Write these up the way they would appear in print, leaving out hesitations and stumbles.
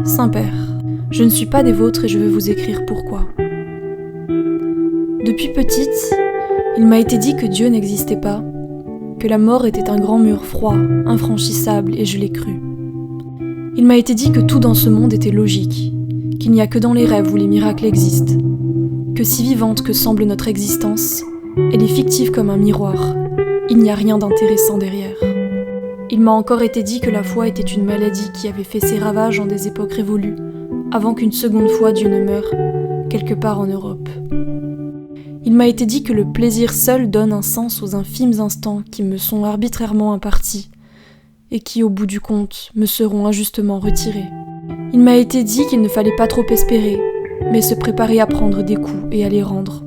Saint-Père, je ne suis pas des vôtres et je veux vous écrire pourquoi. Depuis petite, il m'a été dit que Dieu n'existait pas, que la mort était un grand mur froid, infranchissable, et je l'ai cru. Il m'a été dit que tout dans ce monde était logique, qu'il n'y a que dans les rêves où les miracles existent, que si vivante que semble notre existence, elle est fictive comme un miroir, il n'y a rien d'intéressant derrière. Il m'a encore été dit que la foi était une maladie qui avait fait ses ravages en des époques révolues, avant qu'une seconde fois Dieu ne meure, quelque part en Europe. Il m'a été dit que le plaisir seul donne un sens aux infimes instants qui me sont arbitrairement impartis, et qui, au bout du compte, me seront injustement retirés. Il m'a été dit qu'il ne fallait pas trop espérer, mais se préparer à prendre des coups et à les rendre.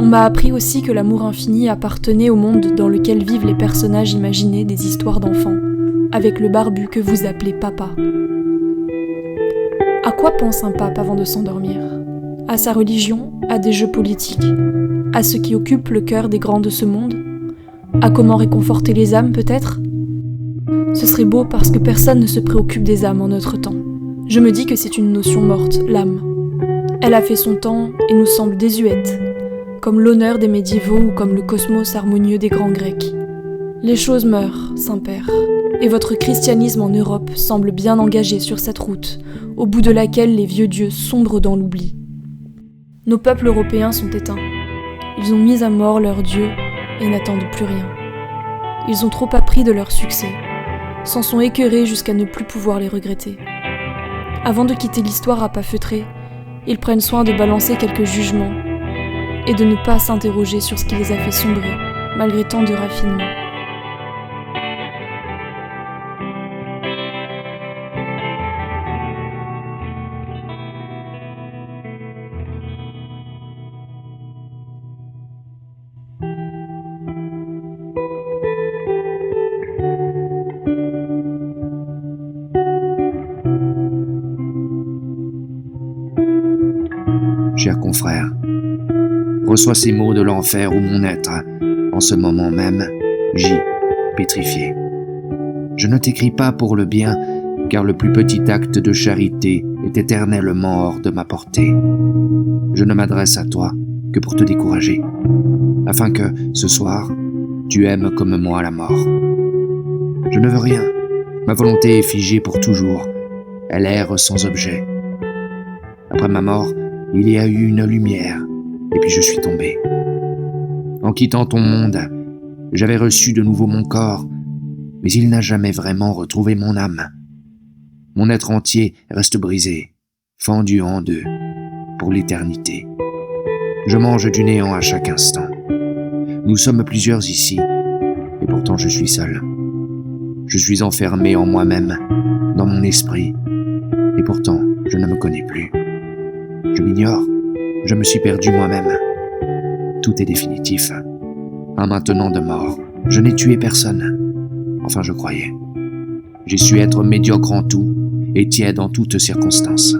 On m'a appris aussi que l'amour infini appartenait au monde dans lequel vivent les personnages imaginés des histoires d'enfants, avec le barbu que vous appelez papa. À quoi pense un pape avant de s'endormir ? À sa religion, à des jeux politiques, à ce qui occupe le cœur des grands de ce monde ? À comment réconforter les âmes peut-être ? Ce serait beau parce que personne ne se préoccupe des âmes en notre temps. Je me dis que c'est une notion morte, l'âme. Elle a fait son temps et nous semble désuète, comme l'honneur des médiévaux ou comme le cosmos harmonieux des grands Grecs. Les choses meurent, Saint-Père, et votre christianisme en Europe semble bien engagé sur cette route, au bout de laquelle les vieux dieux sombrent dans l'oubli. Nos peuples européens sont éteints. Ils ont mis à mort leurs dieux et n'attendent plus rien. Ils ont trop appris de leur succès, s'en sont écœurés jusqu'à ne plus pouvoir les regretter. Avant de quitter l'histoire à pas feutrés, ils prennent soin de balancer quelques jugements et de ne pas s'interroger sur ce qui les a fait sombrer, malgré tant de raffinement. Cher confrère, reçois ces mots de l'enfer où mon être, en ce moment même, gît, pétrifié. Je ne t'écris pas pour le bien, car le plus petit acte de charité est éternellement hors de ma portée. Je ne m'adresse à toi que pour te décourager, afin que, ce soir, tu aimes comme moi la mort. Je ne veux rien, ma volonté est figée pour toujours, elle erre sans objet. Après ma mort, il y a eu une lumière, et puis je suis tombé. En quittant ton monde, j'avais reçu de nouveau mon corps, mais il n'a jamais vraiment retrouvé mon âme. Mon être entier reste brisé, fendu en deux, pour l'éternité. Je mange du néant à chaque instant. Nous sommes plusieurs ici, et pourtant je suis seul. Je suis enfermé en moi-même, dans mon esprit, et pourtant je ne me connais plus. Je m'ignore, je me suis perdu moi-même. Tout est définitif. Un maintenant de mort, je n'ai tué personne. Enfin, je croyais. J'ai su être médiocre en tout et tiède en toutes circonstances.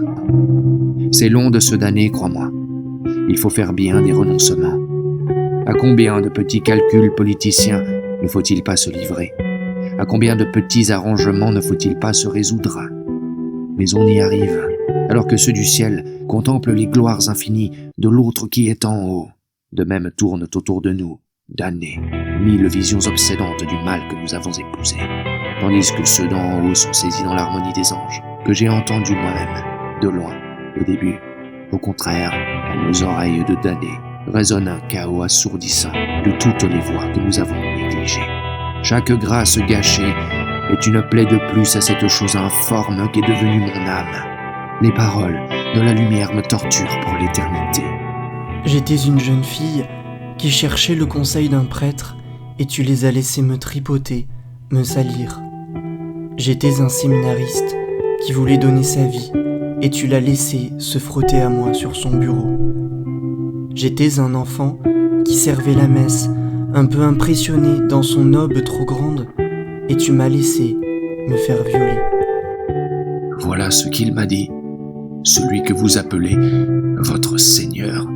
C'est long de se damner, crois-moi. Il faut faire bien des renoncements. À combien de petits calculs politiciens ne faut-il pas se livrer ? À combien de petits arrangements ne faut-il pas se résoudre ? Mais on y arrive, alors que ceux du ciel contemplent les gloires infinies de l'autre qui est en haut. De même tournent autour de nous, damnés, 1000 visions obsédantes du mal que nous avons épousé, tandis que ceux d'en haut sont saisis dans l'harmonie des anges, que j'ai entendu moi-même, de loin, au début. Au contraire, à nos oreilles de damnés, résonne un chaos assourdissant de toutes les voix que nous avons négligées. Chaque grâce gâchée est une plaie de plus à cette chose informe qu'est devenue mon âme. Les paroles de la lumière me torturent pour l'éternité. J'étais une jeune fille qui cherchait le conseil d'un prêtre et tu les as laissés me tripoter, me salir. J'étais un séminariste qui voulait donner sa vie et tu l'as laissé se frotter à moi sur son bureau. J'étais un enfant qui servait la messe, un peu impressionné dans son aube trop grande et tu m'as laissé me faire violer. Voilà ce qu'il m'a dit, celui que vous appelez votre Seigneur.